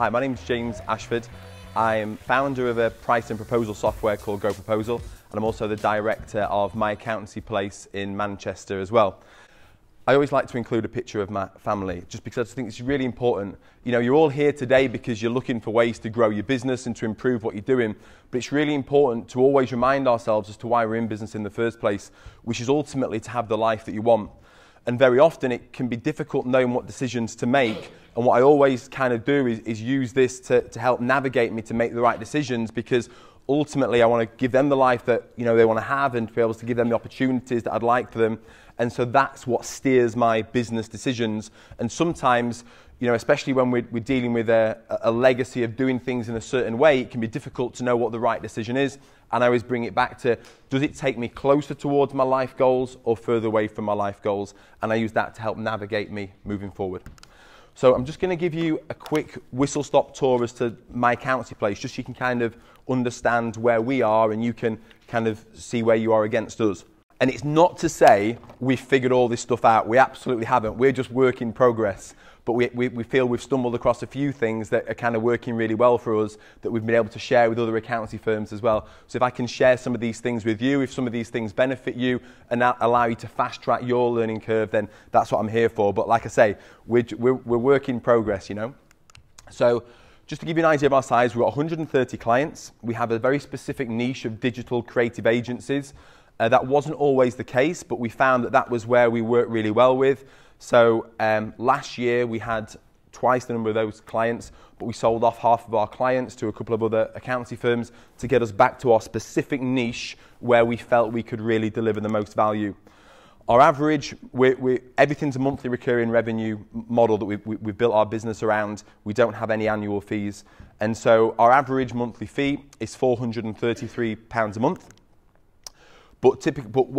Hi, my name's James Ashford. I'm founder of a price and proposal software called Go Proposal, and I'm also the director of my accountancy place in Manchester as well. I always like to include a picture of my family, just because I just think it's really important. You know, you're all here today because you're looking for ways to grow your business and to improve what you're doing, but it's really important to always remind ourselves as to why we're in business in the first place, which is ultimately to have the life that you want. And very often it can be difficult knowing what decisions to make. And what I always kind of do is use this to help navigate me to make the right decisions, because ultimately I want to give them the life that they want to have and to be able to give them the opportunities that I'd like for them. And so that's what steers my business decisions. And sometimes, especially when we're dealing with a legacy of doing things in a certain way, it can be difficult to know what the right decision is. And I always bring it back to, does it take me closer towards my life goals or further away from my life goals? And I use that to help navigate me moving forward. So I'm just going to give you a quick whistle-stop tour as to my accountancy place, just so you can kind of understand where we are and you can kind of see where you are against us. And it's not to say we've figured all this stuff out. We absolutely haven't. We're just work in progress. But we feel we've stumbled across a few things that are kind of working really well for us that we've been able to share with other accountancy firms as well. So if I can share some of these things with you, if some of these things benefit you and allow you to fast track your learning curve, then that's what I'm here for. But like I say, we're work in progress, So just to give you an idea of our size, we've got 130 clients. We have a very specific niche of digital creative agencies. That wasn't always the case, but we found that was where we worked really well with. So last year we had twice the number of those clients, but we sold off half of our clients to a couple of other accountancy firms to get us back to our specific niche where we felt we could really deliver the most value. Our average, everything's a monthly recurring revenue model that we've built our business around. We don't have any annual fees. And so our average monthly fee is £433 a month. But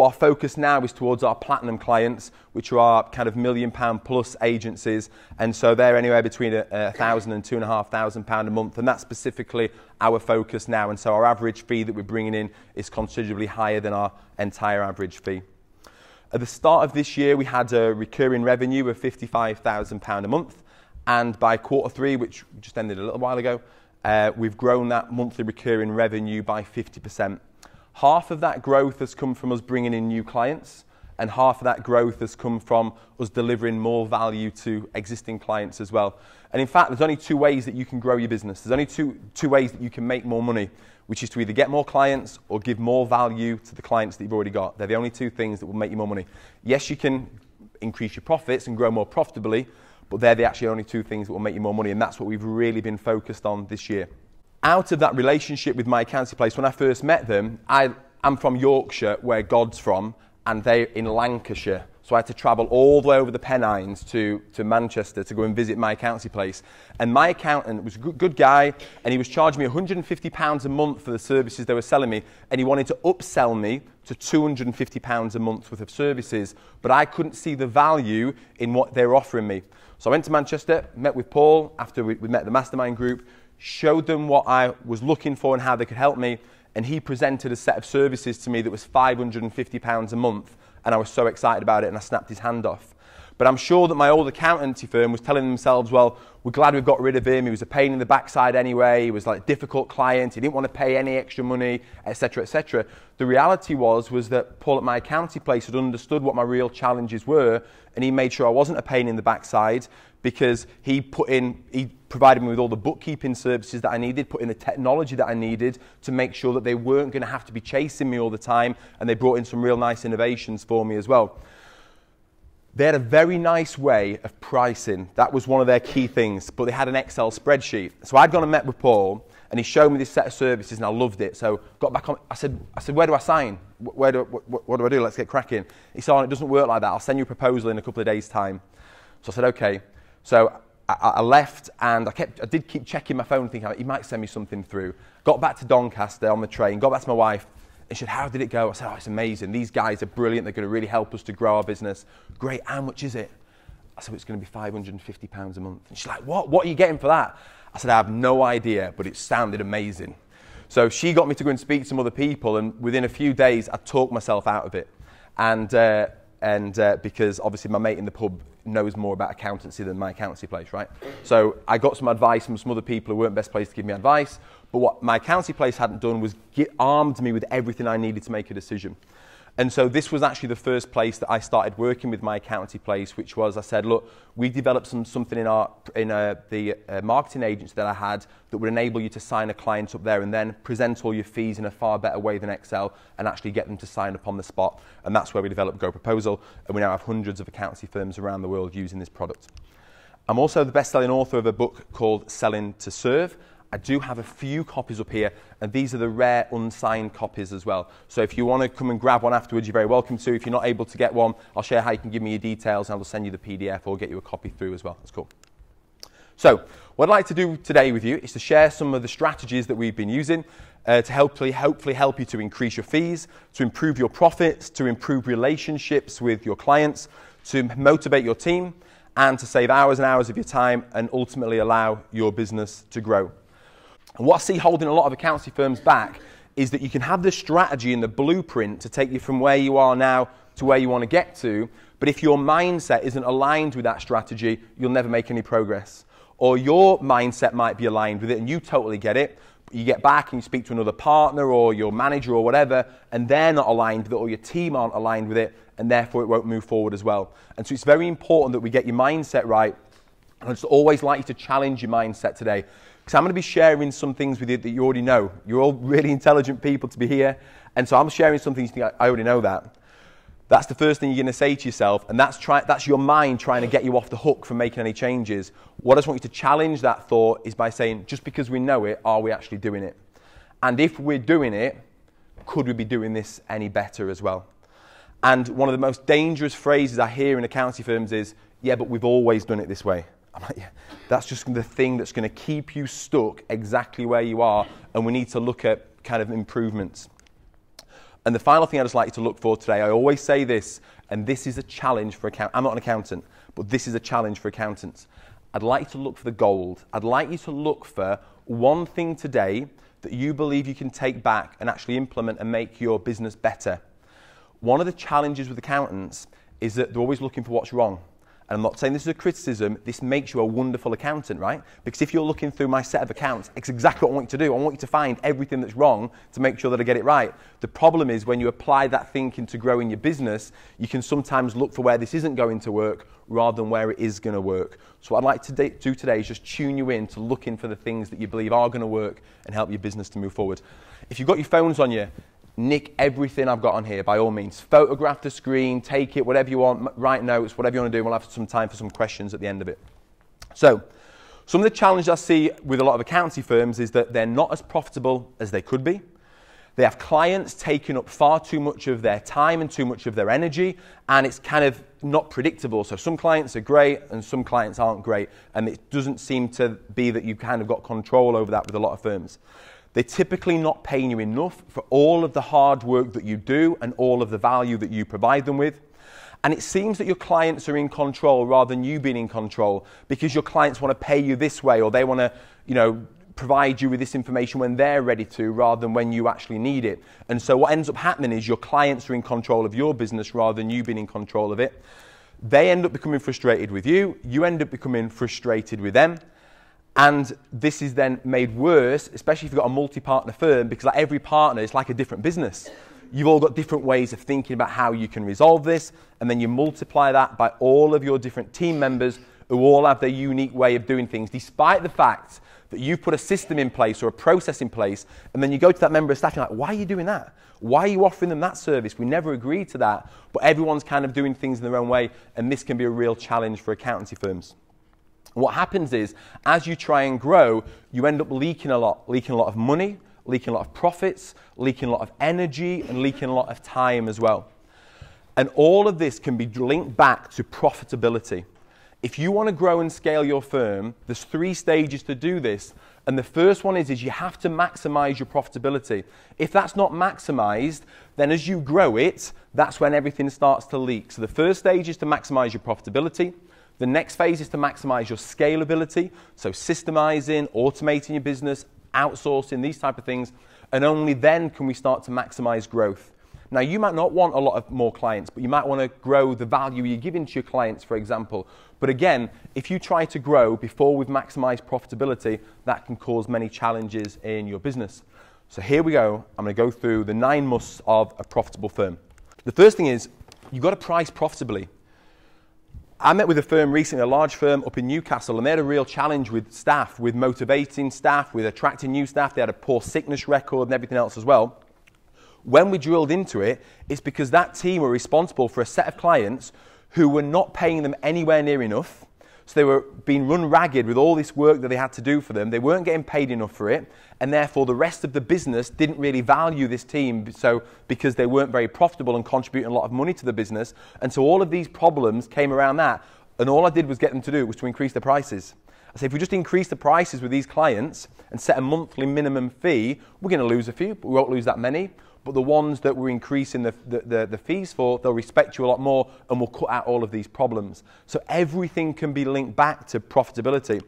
our focus now is towards our platinum clients, which are our kind of £1 million plus agencies. And so they're anywhere between £1,000 and £2,500 a month. And that's specifically our focus now. And so our average fee that we're bringing in is considerably higher than our entire average fee. At the start of this year, we had a recurring revenue of £55,000 a month. And by Q3, which just ended a little while ago, we've grown that monthly recurring revenue by 50%. Half of that growth has come from us bringing in new clients, and half of that growth has come from us delivering more value to existing clients as well. And in fact, there's only two ways that you can grow your business. There's only two ways that you can make more money, which is to either get more clients or give more value to the clients that you've already got. They're the only two things that will make you more money. Yes, you can increase your profits and grow more profitably, but they're the actually only two things that will make you more money, and that's what we've really been focused on this year. Out of that relationship with my accountancy place, when I first met them, I'm from Yorkshire, where God's from, and they're in Lancashire. So I had to travel all the way over the Pennines to Manchester to go and visit my accountancy place. And my accountant was a good guy, and he was charging me £150 a month for the services they were selling me, and he wanted to upsell me to £250 a month worth of services, but I couldn't see the value in what they were offering me. So I went to Manchester, met with Paul after we met the mastermind group, showed them what I was looking for and how they could help me, and he presented a set of services to me that was £550 a month, and I was so excited about it, and I snapped his hand off. But I'm sure that my old accountancy firm was telling themselves, well, we're glad we've got rid of him, he was a pain in the backside anyway, he was like a difficult client, he didn't want to pay any extra money, etc., etc. The reality was that Paul at my accountancy place had understood what my real challenges were, and he made sure I wasn't a pain in the backside, because he provided me with all the bookkeeping services that I needed, put in the technology that I needed to make sure that they weren't going to have to be chasing me all the time, and they brought in some real nice innovations for me as well. They had a very nice way of pricing. That was one of their key things, but they had an Excel spreadsheet. So I'd gone and met with Paul, and he showed me this set of services, and I loved it. So got back on, I said, where do I sign? What do I do? Let's get cracking. He said, it doesn't work like that. I'll send you a proposal in a couple of days' time. So I said, okay. So I left, and I did keep checking my phone, thinking he might send me something through. Got back to Doncaster on the train, got back to my wife, and she said, how did it go? I said, it's amazing. These guys are brilliant. They're going to really help us to grow our business. Great. How much is it? I said, it's going to be £550 a month. And she's like, what? What are you getting for that? I said, I have no idea, but it sounded amazing. So she got me to go and speak to some other people, and within a few days, I talked myself out of it. And and because obviously my mate in the pub knows more about accountancy than my accountancy place, right? So I got some advice from some other people who weren't best placed to give me advice, but what my accountancy place hadn't done was armed me with everything I needed to make a decision. And so this was actually the first place that I started working with my accountancy place, which was, I said, look, we developed something in the marketing agency that I had that would enable you to sign a client up there and then present all your fees in a far better way than Excel and actually get them to sign up on the spot. And that's where we developed Go Proposal, and we now have hundreds of accountancy firms around the world using this product. I'm also the best-selling author of a book called Selling to Serve. I do have a few copies up here, and these are the rare unsigned copies as well. So if you want to come and grab one afterwards, you're very welcome to. If you're not able to get one, I'll share how you can give me your details, and I'll send you the PDF or get you a copy through as well. That's cool. So what I'd like to do today with you is to share some of the strategies that we've been using to hopefully help you to increase your fees, to improve your profits, to improve relationships with your clients, to motivate your team, and to save hours and hours of your time and ultimately allow your business to grow. And what I see holding a lot of accountancy firms back is that you can have the strategy and the blueprint to take you from where you are now to where you want to get to, but if your mindset isn't aligned with that strategy, you'll never make any progress. Or your mindset might be aligned with it and you totally get it, but you get back and you speak to another partner or your manager or whatever, and they're not aligned with it or your team aren't aligned with it, and therefore it won't move forward as well. And so it's very important that we get your mindset right. And I just always like you to challenge your mindset today, because I'm going to be sharing some things with you that you already know. You're all really intelligent people to be here, and so I'm sharing some things you think, I already know that. That's the first thing you're going to say to yourself, and that's your mind trying to get you off the hook from making any changes. What I just want you to challenge that thought is by saying, just because we know it, are we actually doing it? And if we're doing it, could we be doing this any better as well? And one of the most dangerous phrases I hear in accountancy firms is, yeah, but we've always done it this way. I'm like, yeah, that's just the thing that's going to keep you stuck exactly where you are, and we need to look at kind of improvements. And the final thing I'd just like you to look for today, I always say this, and this is a challenge for accountants. I'm not an accountant, but this is a challenge for accountants. I'd like you to look for the gold. I'd like you to look for one thing today that you believe you can take back and actually implement and make your business better. One of the challenges with accountants is that they're always looking for what's wrong. And I'm not saying this is a criticism, this makes you a wonderful accountant, right? Because if you're looking through my set of accounts, it's exactly what I want you to do. I want you to find everything that's wrong to make sure that I get it right. The problem is when you apply that thinking to growing your business, you can sometimes look for where this isn't going to work rather than where it is going to work. So what I'd like to do today is just tune you in to looking for the things that you believe are going to work and help your business to move forward. If you've got your phones on you, nick everything I've got on here, by all means. Photograph the screen, take it, whatever you want, write notes, whatever you want to do. We'll have some time for some questions at the end of it. So, some of the challenges I see with a lot of accountancy firms is that they're not as profitable as they could be. They have clients taking up far too much of their time and too much of their energy, and it's kind of not predictable. So some clients are great and some clients aren't great, and it doesn't seem to be that you've kind of got control over that with a lot of firms. They're typically not paying you enough for all of the hard work that you do and all of the value that you provide them with. And it seems that your clients are in control rather than you being in control, because your clients want to pay you this way, or they want to, provide you with this information when they're ready to, rather than when you actually need it. And so what ends up happening is your clients are in control of your business rather than you being in control of it. They end up becoming frustrated with you. You end up becoming frustrated with them. And this is then made worse, especially if you've got a multi-partner firm, because like every partner is like a different business. You've all got different ways of thinking about how you can resolve this, and then you multiply that by all of your different team members who all have their unique way of doing things, despite the fact that you've put a system in place or a process in place, and then you go to that member of staff and you're like, why are you doing that? Why are you offering them that service? We never agreed to that, but everyone's kind of doing things in their own way, and this can be a real challenge for accountancy firms. What happens is, as you try and grow, you end up leaking a lot of money, leaking a lot of profits, leaking a lot of energy, and leaking a lot of time as well. And all of this can be linked back to profitability. If you want to grow and scale your firm, there's 3 stages to do this. And the first one is you have to maximize your profitability. If that's not maximized, then as you grow it, that's when everything starts to leak. So the first stage is to maximize your profitability. The next phase is to maximize your scalability, so systemizing, automating your business, outsourcing, these type of things, and only then can we start to maximize growth. Now, you might not want a lot of more clients, but you might want to grow the value you're giving to your clients, for example. But again, if you try to grow before we've maximized profitability, that can cause many challenges in your business. So here we go. I'm going to go through the 9 musts of a profitable firm. The first thing is, you've got to price profitably. I met with a firm recently, a large firm up in Newcastle, and they had a real challenge with staff, with motivating staff, with attracting new staff. They had a poor sickness record and everything else as well. When we drilled into it, it's because that team were responsible for a set of clients who were not paying them anywhere near enough. So they were being run ragged with all this work that they had to do for them. They weren't getting paid enough for it, and therefore the rest of the business didn't really value this team, so because they weren't very profitable and contributing a lot of money to the business. And so all of these problems came around that, and all I did was get them to do was to increase the prices. I said, if we just increase the prices with these clients and set a monthly minimum fee, we're going to lose a few, but we won't lose that many. But the ones that we're increasing the fees for, they'll respect you a lot more, and we'll cut out all of these problems. So everything can be linked back to profitability.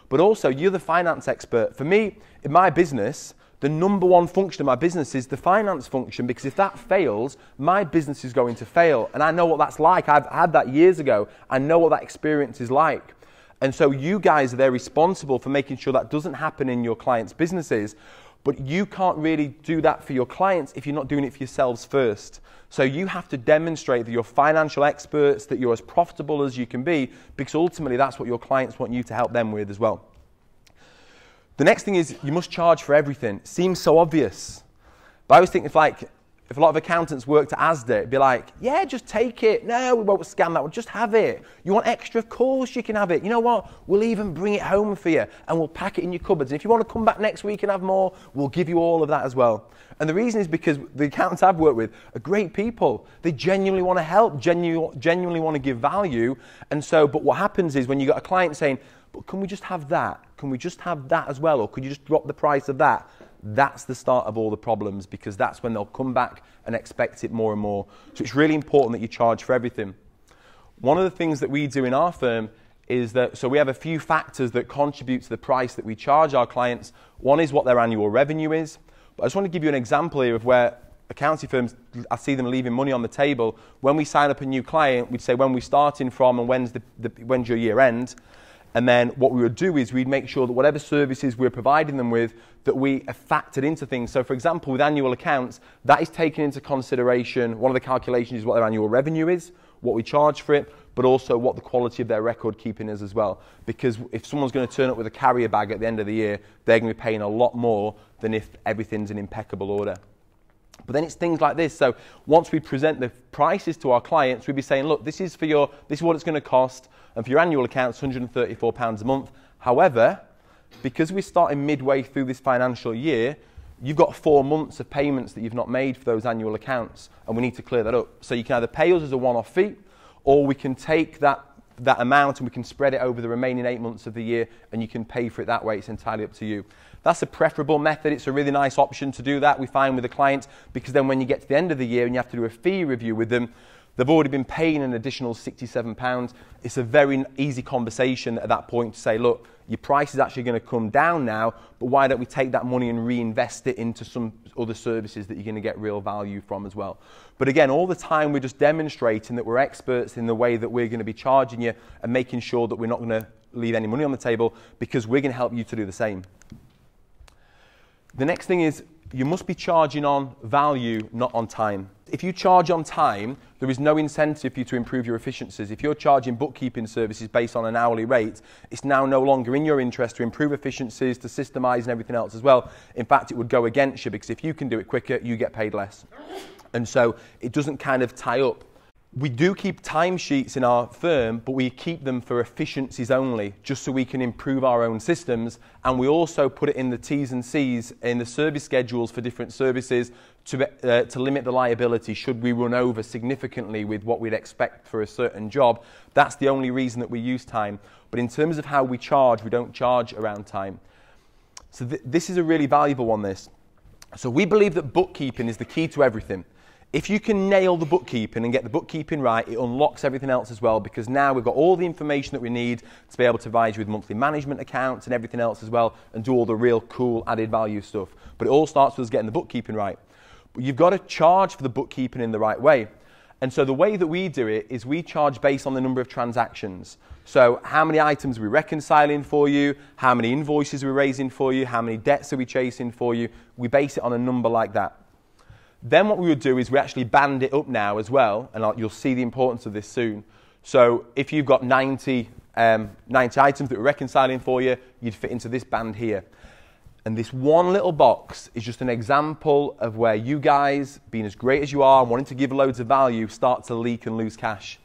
But also, you're the finance expert. For me, in my business, the number one function of my business is the finance function, because if that fails, my business is going to fail. And I know what that's like. I've had that years ago. I know what that experience is like. And so you guys are there responsible for making sure that doesn't happen in your clients' businesses. But you can't really do that for your clients if you're not doing it for yourselves first. So you have to demonstrate that you're financial experts, that you're as profitable as you can be, because ultimately that's what your clients want you to help them with as well. The next thing is you must charge for everything. It seems so obvious. But I always think if a lot of accountants worked at Asda, it'd be like, yeah, just take it. No, we won't scan that one. Just have it. You want extra? Of course you can have it. You know what? We'll even bring it home for you, and we'll pack it in your cupboards. And if you want to come back next week and have more, we'll give you all of that as well. And the reason is because the accountants I've worked with are great people. They genuinely want to help, genuinely want to give value. And so, but what happens is when you got a client saying, but can we just have that? Can we just have that as well? Or could you just drop the price of that? That's the start of all the problems, because that's when they'll come back and expect it more and more. So it's really important that you charge for everything. One of the things that we do in our firm is that, so we have a few factors that contribute to the price that we charge our clients. One is what their annual revenue is. But I just want to give you an example here of where accountancy firms, I see them leaving money on the table. When we sign up a new client, we'd say when we're starting from and when's your year end. And then what we would do is we'd make sure that whatever services we're providing them with, that we have factored into things. So for example, with annual accounts, that is taken into consideration. One of the calculations is what their annual revenue is, what we charge for it, but also what the quality of their record keeping is as well. Because if someone's going to turn up with a carrier bag at the end of the year, they're going to be paying a lot more than if everything's in impeccable order. But then it's things like this. So once we present the prices to our clients, we'd be saying, look, this is what it's going to cost. And for your annual account, it's £134 a month. However, because we're starting midway through this financial year, you've got 4 months of payments that you've not made for those annual accounts, and we need to clear that up. So you can either pay us as a one-off fee, or we can take that amount and we can spread it over the remaining 8 months of the year, and you can pay for it that way. It's entirely up to you. That's a preferable method. It's a really nice option to do that, we find, with a client, because then when you get to the end of the year and you have to do a fee review with them, they've already been paying an additional £67. It's a very easy conversation at that point to say, look, your price is actually going to come down now, but why don't we take that money and reinvest it into some other services that you're going to get real value from as well. But again, all the time we're just demonstrating that we're experts in the way that we're going to be charging you and making sure that we're not going to leave any money on the table, because we're going to help you to do the same. The next thing is, you must be charging on value, not on time. If you charge on time, there is no incentive for you to improve your efficiencies. If you're charging bookkeeping services based on an hourly rate, it's now no longer in your interest to improve efficiencies, to systemize and everything else as well. In fact, it would go against you, because if you can do it quicker, you get paid less. And so it doesn't kind of tie up. We do keep timesheets in our firm, but we keep them for efficiencies only, just so we can improve our own systems. And we also put it in the T's and C's, in the service schedules for different services, to limit the liability should we run over significantly with what we'd expect for a certain job. That's the only reason that we use time. But in terms of how we charge, we don't charge around time. So this is a really valuable one, this. So we believe that bookkeeping is the key to everything. If you can nail the bookkeeping and get the bookkeeping right, it unlocks everything else as well, because now we've got all the information that we need to be able to provide you with monthly management accounts and everything else as well, and do all the real cool added value stuff. But it all starts with us getting the bookkeeping right. But you've got to charge for the bookkeeping in the right way. And so the way that we do it is we charge based on the number of transactions. So how many items are we reconciling for you? How many invoices are we raising for you? How many debts are we chasing for you? We base it on a number like that. Then what we would do is we actually band it up now as well, and you'll see the importance of this soon. So if you've got 90 items that we're reconciling for you, you'd fit into this band here. And this one little box is just an example of where you guys, being as great as you are and wanting to give loads of value, start to leak and lose cash.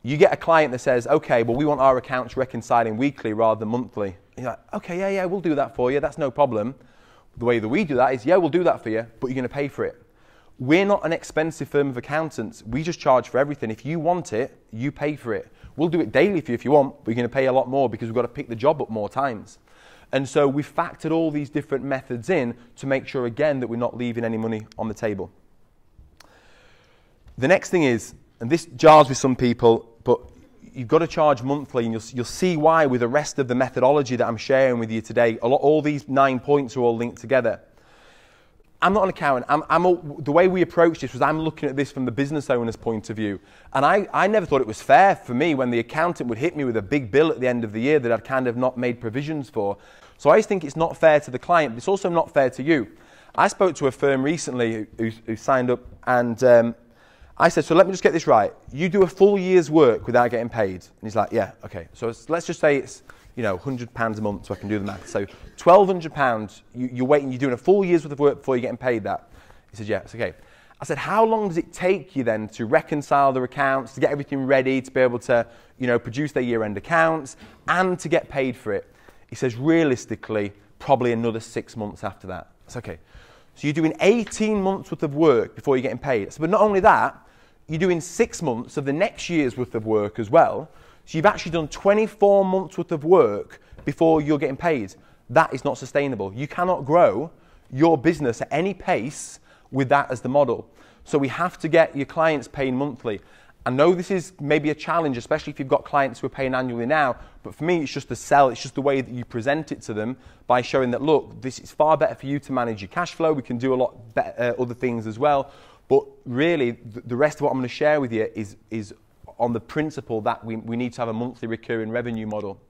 You get a client that says, okay, well, we want our accounts reconciling weekly rather than monthly. And you're like, okay, yeah, we'll do that for you. That's no problem. The way that we do that is, yeah, we'll do that for you, but you're going to pay for it. We're not an expensive firm of accountants. We just charge for everything. If you want it, you pay for it. We'll do it daily for you if you want, but you're going to pay a lot more because we've got to pick the job up more times. And so we've factored all these different methods in to make sure, again, that we're not leaving any money on the table. The next thing is, and this jars with some people, but you've got to charge monthly, and you'll see why with the rest of the methodology that I'm sharing with you today. All these 9 points are all linked together. I'm not an accountant. The way we approached this was I'm looking at this from the business owner's point of view. And I never thought it was fair for me when the accountant would hit me with a big bill at the end of the year that I'd kind of not made provisions for. So I just think it's not fair to the client, but it's also not fair to you. I spoke to a firm recently who signed up, and I said, so let me just get this right. You do a full year's work without getting paid? And he's like, yeah, okay. So let's just say it's, £100 a month, so I can do the math. So £1,200, you're waiting, you're doing a full year's worth of work before you're getting paid that. He said, yeah, it's okay. I said, how long does it take you then to reconcile their accounts, to get everything ready, to be able to, produce their year-end accounts, and to get paid for it? He says, realistically, probably another 6 months after that. That's okay. So you're doing 18 months worth of work before you're getting paid. I said, but not only that, you're doing 6 months of the next year's worth of work as well. So you've actually done 24 months worth of work before you're getting paid. That is not sustainable. You cannot grow your business at any pace with that as the model. So we have to get your clients paying monthly. I know this is maybe a challenge, especially if you've got clients who are paying annually now, but for me, it's just the sell. It's just the way that you present it to them by showing that, look, this is far better for you to manage your cash flow. We can do a lot better, other things as well. But really, the rest of what I'm going to share with you is on the principle that we need to have a monthly recurring revenue model.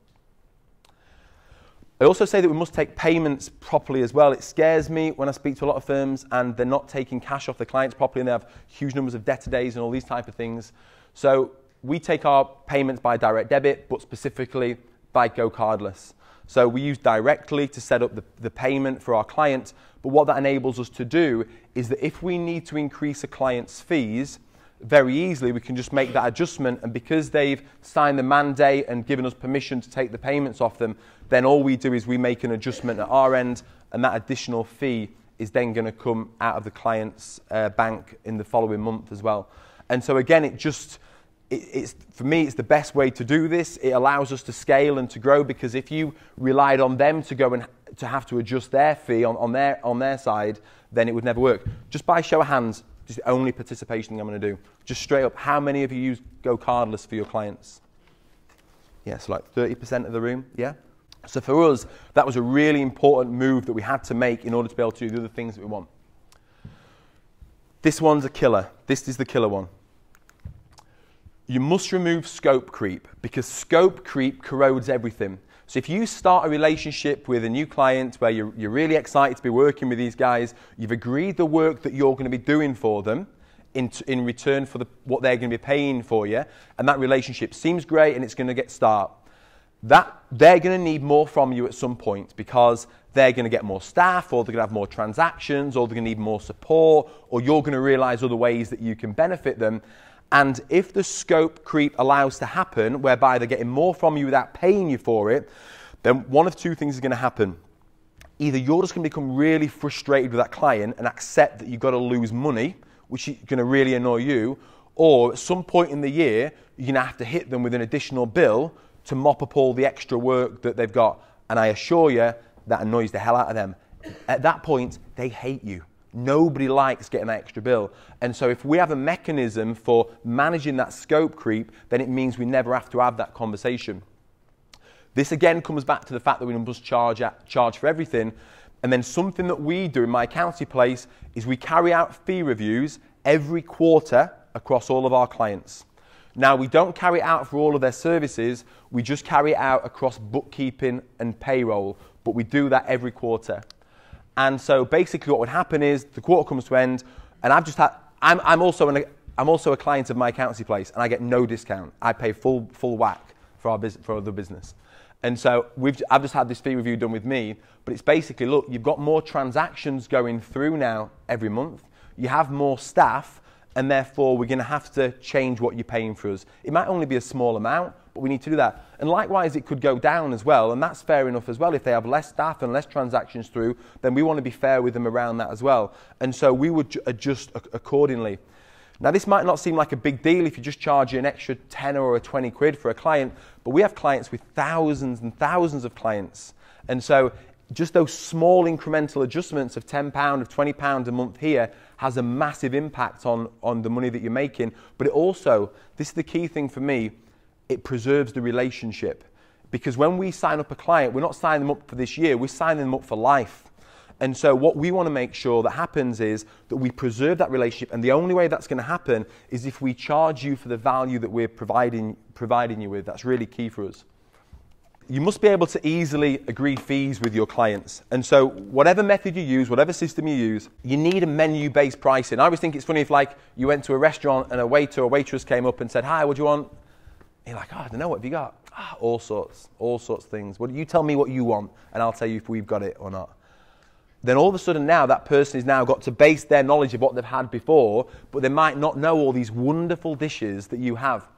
I also say that we must take payments properly as well. It scares me when I speak to a lot of firms and they're not taking cash off their clients properly and they have huge numbers of debtor days and all these type of things. So we take our payments by direct debit, but specifically by Go Cardless. So we use directly to set up the payment for our client, but what that enables us to do is that if we need to increase a client's fees, very easily we can just make that adjustment, and because they've signed the mandate and given us permission to take the payments off them, then all we do is we make an adjustment at our end, and that additional fee is then going to come out of the client's bank in the following month as well. And so again, for me, it's the best way to do this. It allows us to scale and to grow, because if you relied on them to go and to have to adjust their fee on their side, then it would never work. Just by show of hands, this is the only participation thing I'm going to do. Just straight up, how many of you use Go Cardless for your clients? Yeah, so like 30% of the room, yeah? So for us, that was a really important move that we had to make in order to be able to do the other things that we want. This one's a killer. This is the killer one. You must remove scope creep, because scope creep corrodes everything. So if you start a relationship with a new client where you're really excited to be working with these guys, you've agreed the work that you're going to be doing for them in return for what they're going to be paying for you, and that relationship seems great and it's going to get start, that they're going to need more from you at some point, because they're going to get more staff, or they're going to have more transactions, or they're going to need more support, or you're going to realize other ways that you can benefit them. And if the scope creep allows to happen, whereby they're getting more from you without paying you for it, then one of two things is going to happen. Either you're just going to become really frustrated with that client and accept that you've got to lose money, which is going to really annoy you, or at some point in the year, you're going to have to hit them with an additional bill to mop up all the extra work that they've got. And I assure you, that annoys the hell out of them. At that point, they hate you. Nobody likes getting that extra bill. And so if we have a mechanism for managing that scope creep, then it means we never have to have that conversation. This again comes back to the fact that we must charge for everything, And then something that we do in my accountancy place is we carry out fee reviews every quarter across all of our clients. Now, we don't carry it out for all of their services, we just carry it out across bookkeeping and payroll, but we do that every quarter. And so basically what would happen is the quarter comes to end, and I'm also a client of my accountancy place, and I get no discount. I pay full whack for the business. And so I've just had this fee review done with me, but it's basically, look, you've got more transactions going through now every month, you have more staff, and therefore we're going to have to change what you're paying for us. It might only be a small amount, but we need to do that. And likewise, it could go down as well, and that's fair enough as well. If they have less staff and less transactions through, then we want to be fair with them around that as well. And so we would adjust accordingly. Now, this might not seem like a big deal if you just charge an extra 10 or a 20 quid for a client, but we have clients with thousands and thousands of clients. And so just those small incremental adjustments of £10, of £20 a month here has a massive impact on the money that you're making. But it also, this is the key thing for me, it preserves the relationship. Because when we sign up a client, we're not signing them up for this year, we're signing them up for life. And so what we want to make sure that happens is that we preserve that relationship, and the only way that's going to happen is if we charge you for the value that we're providing you with. That's really key for us. You must be able to easily agree fees with your clients. And so whatever method you use, whatever system you use, you need a menu-based pricing. I always think it's funny if like you went to a restaurant and a waiter or waitress came up and said, "Hi, what do you want?" And you're like, "Oh, I don't know, what have you got?" All sorts of things. Well, you tell me what you want and I'll tell you if we've got it or not. Then all of a sudden now that person has now got to base their knowledge of what they've had before, but they might not know all these wonderful dishes that you have.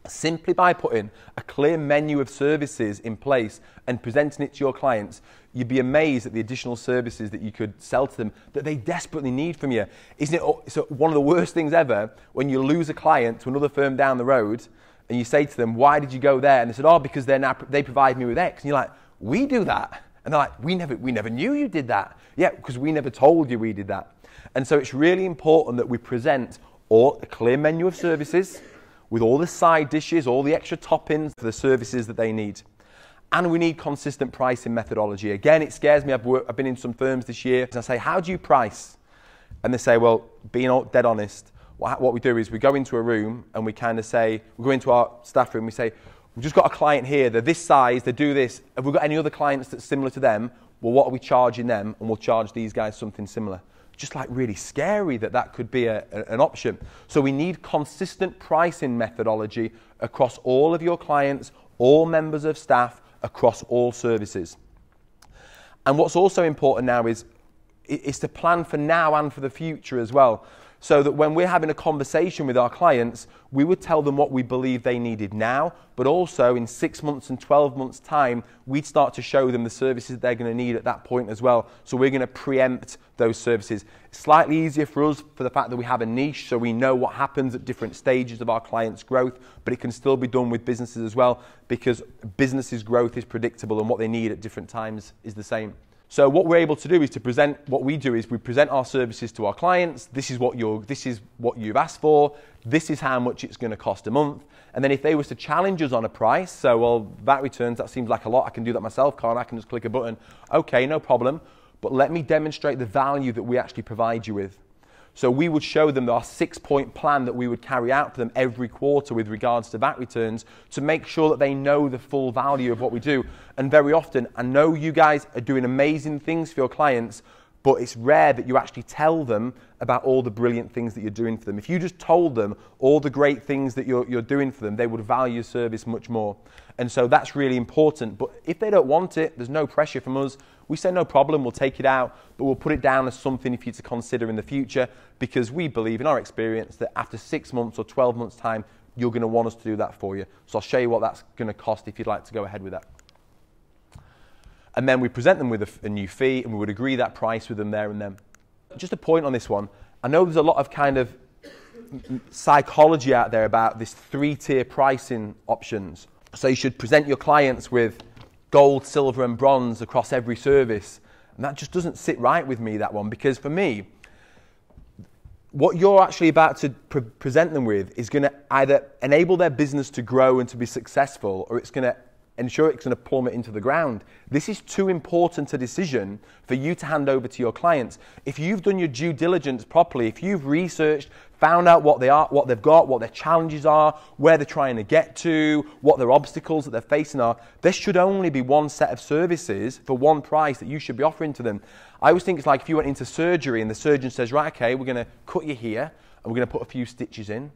Simply by putting a clear menu of services in place and presenting it to your clients, you'd be amazed at the additional services that you could sell to them that they desperately need from you. Isn't it so one of the worst things ever when you lose a client to another firm down the road and you say to them, "Why did you go there?" And they said, "Oh, because they provide me with X." And you're like, "We do that." And they're like, we never knew you did that. Yeah, because we never told you we did that. And so it's really important that we present a clear menu of services with all the side dishes, all the extra toppings for the services that they need. And we need consistent pricing methodology. Again, it scares me. I've been in some firms this year, and I say, "How do you price?" And they say, "Well, being dead honest, what we do is we go into a room and we kind of say, we go into our staff room, we say, we've just got a client here, they're this size, they do this. Have we got any other clients that's similar to them? Well, what are we charging them? And we'll charge these guys something similar." Just like really scary that could be an option. So we need consistent pricing methodology across all of your clients, all members of staff, across all services. And what's also important now is to plan for now and for the future as well. So that when we're having a conversation with our clients, we would tell them what we believe they needed now, but also in 6 months and 12 months' time, we'd start to show them the services they're going to need at that point as well. So we're going to preempt those services. It's slightly easier for us for the fact that we have a niche, so we know what happens at different stages of our clients' growth, but it can still be done with businesses as well, because businesses' growth is predictable and what they need at different times is the same. So what we're able to do is to present, what we do is we present our services to our clients. This is what you've asked for. This is how much it's going to cost a month. And then if they was to challenge us on a price, so, well, VAT returns, that seems like a lot. I can do that myself, can't I? I can just click a button. Okay, no problem. But let me demonstrate the value that we actually provide you with. So we would show them our 6-point plan that we would carry out for them every quarter with regards to VAT returns to make sure that they know the full value of what we do. And very often, I know you guys are doing amazing things for your clients, but it's rare that you actually tell them about all the brilliant things that you're doing for them. If you just told them all the great things that you're doing for them, they would value your service much more. And so that's really important. But if they don't want it, there's no pressure from us. We say no problem, we'll take it out, but we'll put it down as something for you to consider in the future, because we believe in our experience that after 6 months or 12 months' time, you're going to want us to do that for you. So I'll show you what that's going to cost if you'd like to go ahead with that. And then we present them with a new fee, and we would agree that price with them there and then. Just a point on this one. I know there's a lot of kind of psychology out there about this 3-tier pricing options. So you should present your clients with gold, silver and bronze across every service. And that just doesn't sit right with me, that one, because for me, what you're actually about to present them with is going to either enable their business to grow and to be successful, or it's going to ensure it's going to plummet into the ground. This is too important a decision for you to hand over to your clients. If you've done your due diligence properly, if you've researched, found out what they are, what they've got, what their challenges are, where they're trying to get to, what their obstacles that they're facing are, there should only be one set of services for one price that you should be offering to them. I always think it's like if you went into surgery and the surgeon says, right, okay, we're going to cut you here and we're going to put a few stitches in.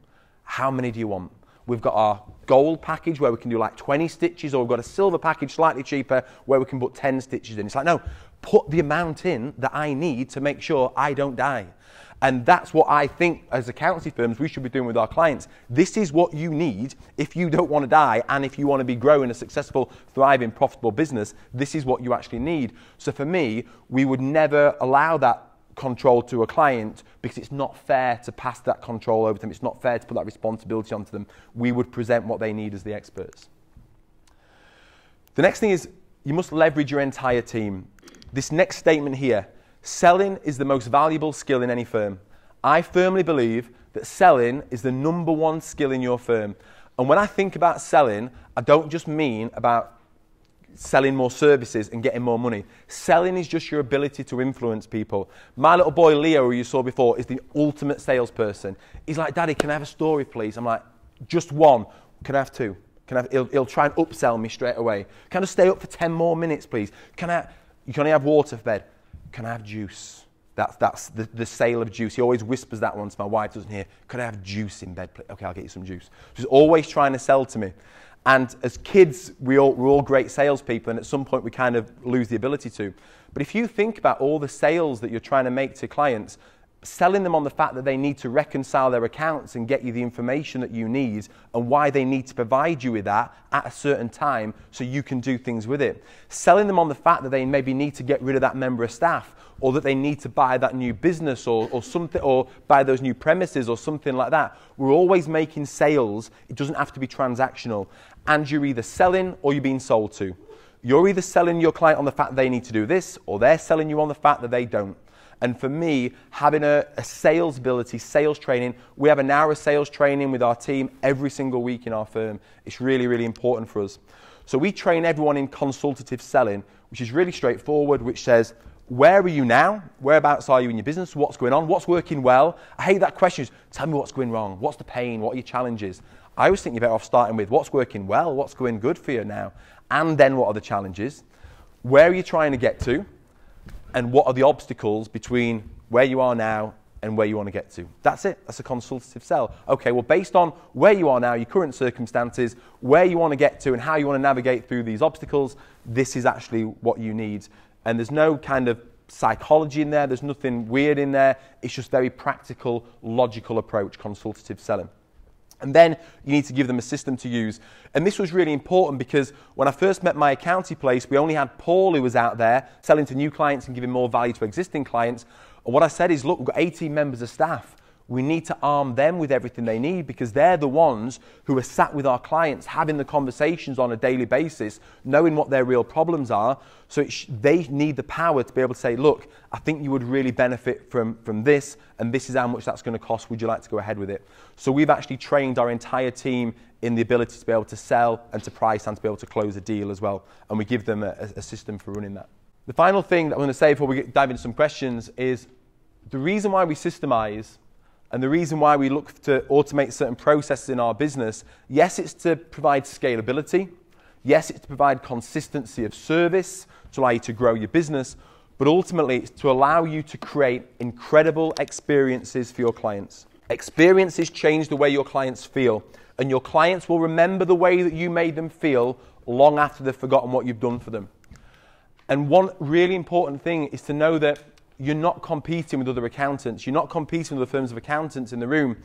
How many do you want? We've got our gold package where we can do like 20 stitches, or we've got a silver package slightly cheaper where we can put 10 stitches in. It's like, no, put the amount in that I need to make sure I don't die. And that's what I think as accountancy firms we should be doing with our clients. This is what you need if you don't want to die, and if you want to be growing a successful, thriving, profitable business, this is what you actually need. So for me, we would never allow that control to a client, because it's not fair to pass that control over to them. It's not fair to put that responsibility onto them. We would present what they need as the experts. The next thing is you must leverage your entire team. This next statement here, selling is the most valuable skill in any firm. I firmly believe that selling is the #1 skill in your firm. And when I think about selling, I don't just mean about selling more services and getting more money. Selling is just your ability to influence people. My little boy Leo, who you saw before, is the ultimate salesperson. He's like, Daddy, can I have a story, please? I'm like, just one. Can I have two? He'll try and upsell me straight away. Can I stay up for 10 more minutes, please? You can only have water for bed. Can I have juice? That's the sale of juice. He always whispers that one to my wife, doesn't hear. Could I have juice in bed, please? Okay, I'll get you some juice. So he's always trying to sell to me. And as kids, we're all great salespeople, and at some point we kind of lose the ability to. But if you think about all the sales that you're trying to make to clients, selling them on the fact that they need to reconcile their accounts and get you the information that you need, and why they need to provide you with that at a certain time so you can do things with it. Selling them on the fact that they maybe need to get rid of that member of staff, or that they need to buy that new business or something, or buy those new premises or something like that. We're always making sales. It doesn't have to be transactional. And you're either selling or you're being sold to. You're either selling your client on the fact that they need to do this, or they're selling you on the fact that they don't. And for me, having a sales ability, sales training, we have an hour of sales training with our team every single week in our firm. It's really, really important for us. So we train everyone in consultative selling, which is really straightforward, which says, where are you now? Whereabouts are you in your business? What's going on? What's working well? I hate that question. Tell me what's going wrong. What's the pain? What are your challenges? I always think you're better off starting with what's working well, what's going good for you now, and then what are the challenges? Where are you trying to get to? And what are the obstacles between where you are now and where you want to get to? That's it. That's a consultative sell. Okay, well, based on where you are now, your current circumstances, where you want to get to and how you want to navigate through these obstacles, this is actually what you need. And there's no kind of psychology in there. There's nothing weird in there. It's just very practical, logical approach, consultative selling. And then you need to give them a system to use. And this was really important because when I first met my accountancy place, we only had Paul who was out there selling to new clients and giving more value to existing clients. And what I said is, look, we've got 18 members of staff. We need to arm them with everything they need, because they're the ones who are sat with our clients, having the conversations on a daily basis, knowing what their real problems are. So they need the power to be able to say, look, I think you would really benefit from this, and this is how much that's going to cost. Would you like to go ahead with it? So we've actually trained our entire team in the ability to be able to sell and to price and to be able to close a deal as well. And we give them a system for running that. The final thing that I'm going to say before we dive into some questions is the reason why we systemize and the reason why we look to automate certain processes in our business, yes, it's to provide scalability. Yes, it's to provide consistency of service, to allow you to grow your business, but ultimately it's to allow you to create incredible experiences for your clients. Experiences change the way your clients feel, and your clients will remember the way that you made them feel long after they've forgotten what you've done for them. And one really important thing is to know that you're not competing with other accountants. You're not competing with the firms of accountants in the room.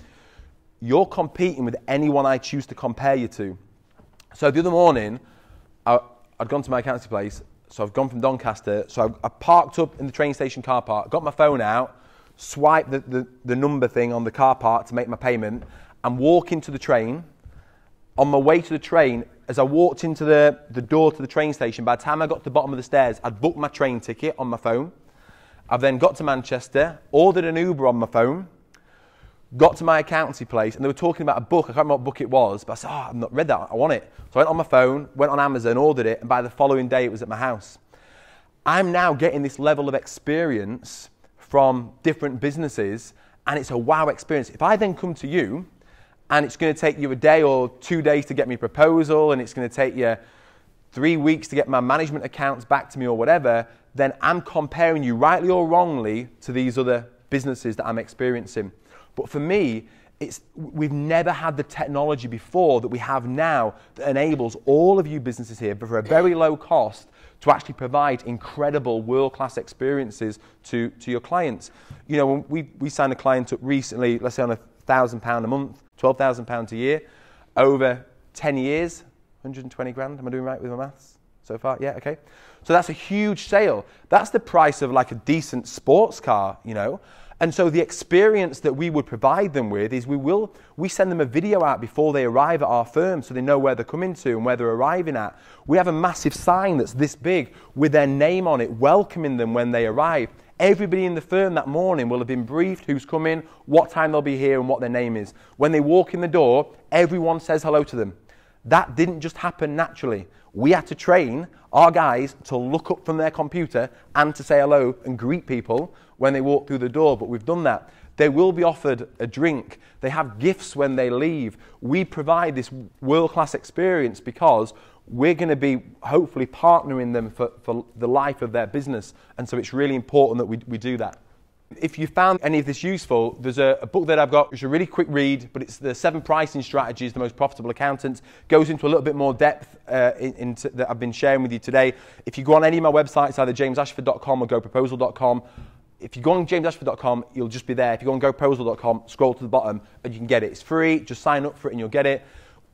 You're competing with anyone I choose to compare you to. So the other morning, I'd gone to my accountancy place. So I've gone from Doncaster. So I parked up in the train station car park, got my phone out, swiped the number thing on the car park to make my payment, and walking to the train. On my way to the train, as I walked into the door to the train station, by the time I got to the bottom of the stairs, I'd booked my train ticket on my phone. I've then got to Manchester, ordered an Uber on my phone, got to my accountancy place, and they were talking about a book. I can't remember what book it was, but I said, oh, I've not read that. I want it. So I went on my phone, went on Amazon, ordered it, and by the following day, it was at my house. I'm now getting this level of experience from different businesses, and it's a wow experience. If I then come to you, and it's going to take you a day or 2 days to get me a proposal, and it's going to take you 3 weeks to get my management accounts back to me or whatever, then I'm comparing you, rightly or wrongly, to these other businesses that I'm experiencing. But for me, we've never had the technology before that we have now that enables all of you businesses here, but for a very low cost, to actually provide incredible world-class experiences to your clients. You know, when we signed a client up recently, let's say on £1,000 a month, £12,000 a year, over 10 years, 120 grand. Am I doing right with my maths so far? Yeah, okay. So that's a huge sale. That's the price of like a decent sports car, you know. And so the experience that we would provide them with is we send them a video out before they arrive at our firm so they know where they're coming to and where they're arriving at. We have a massive sign that's this big with their name on it, welcoming them when they arrive. Everybody in the firm that morning will have been briefed who's coming, what time they'll be here, and what their name is. When they walk in the door, everyone says hello to them. That didn't just happen naturally. We had to train our guys to look up from their computer and to say hello and greet people when they walk through the door, but we've done that. They will be offered a drink. They have gifts when they leave. We provide this world-class experience because we're going to be hopefully partnering them for the life of their business, and so it's really important that we do that. If you found any of this useful, there's a book that I've got, which is a really quick read, but it's the 7 Pricing Strategies, the Most Profitable Accountants. Goes into a little bit more depth that I've been sharing with you today. If you go on any of my websites, either jamesashford.com or goproposal.com, if you go on jamesashford.com, you'll just be there. If you go on goproposal.com, scroll to the bottom, and you can get it. It's free. Just sign up for it and you'll get it.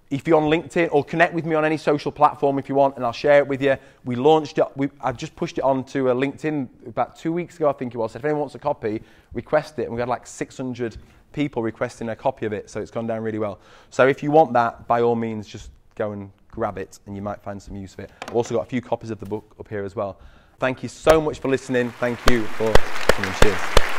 If you're on LinkedIn, or connect with me on any social platform if you want, and I'll share it with you. We launched it. I've just pushed it onto LinkedIn about 2 weeks ago, I think it was. So if anyone wants a copy, request it. And we had like 600 people requesting a copy of it, so it's gone down really well. So if you want that, by all means, just go and grab it, and you might find some use of it. I've also got a few copies of the book up here as well. Thank you so much for listening. Thank you for coming. Cheers.